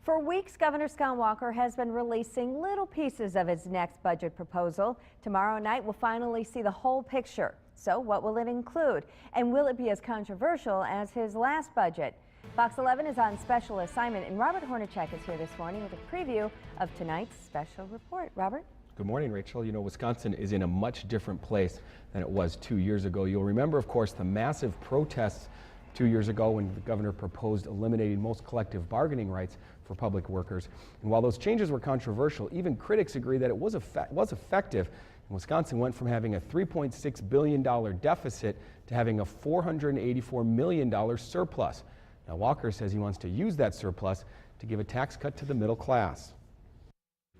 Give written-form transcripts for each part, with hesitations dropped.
For weeks, Governor Scott Walker has been releasing little pieces of his next budget proposal. Tomorrow night, we'll finally see the whole picture. So what will it include? And will it be as controversial as his last budget? Fox 11 is on special assignment, and Robert Hornacek is here this morning with a preview of tonight's special report. Robert? Good morning, Rachel. You know, Wisconsin is in a much different place than it was 2 years ago. You'll remember, of course, the massive protests 2 years ago when the governor proposed eliminating most collective bargaining rights for public workers. And while those changes were controversial, even critics agree that it was effective. And Wisconsin went from having a $3.6 billion deficit to having a $484 million surplus. Now, Walker says he wants to use that surplus to give a tax cut to the middle class.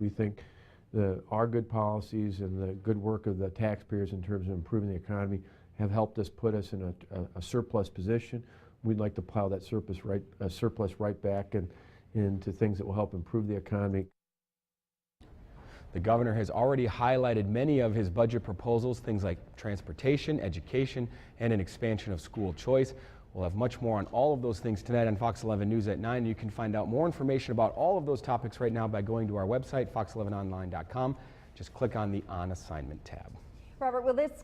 We think our good policies and the good work of the taxpayers in terms of improving the economy have helped us put us in a surplus position. We'd like to plow that surplus right back into things that will help improve the economy. The governor has already highlighted many of his budget proposals, things like transportation, education, and an expansion of school choice. We'll have much more on all of those things tonight on Fox 11 News at 9. You can find out more information about all of those topics right now by going to our website, fox11online.com. Just click on the On Assignment tab. Robert, will this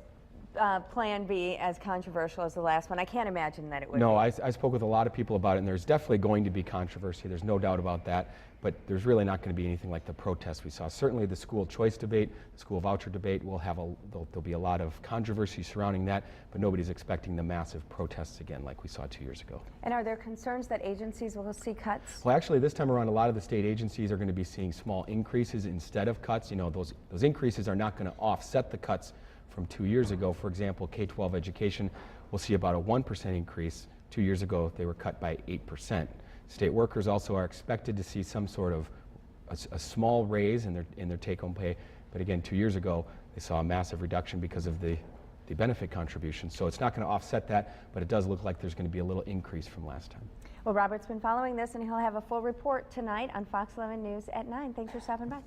plan be as controversial as the last one? I can't imagine that it would. No, I spoke with a lot of people about it, and there's definitely going to be controversy. There's no doubt about that, but there's really not going to be anything like the protests we saw. Certainly the school choice debate, the school voucher debate, there'll be a lot of controversy surrounding that, but nobody's expecting the massive protests again like we saw 2 years ago. And are there concerns that agencies will see cuts? Well, actually, this time around, a lot of the state agencies are going to be seeing small increases instead of cuts. You know, those increases are not going to offset the cuts from 2 years ago. For example, K-12 education will see about a 1% increase. 2 years ago, they were cut by 8%. State workers also are expected to see some sort of a small raise in their take-home pay. But again, 2 years ago, they saw a massive reduction because of the benefit contribution. So it's not going to offset that, but it does look like there's going to be a little increase from last time. Well, Robert's been following this, and he'll have a full report tonight on Fox 11 News at 9. Thanks for stopping by.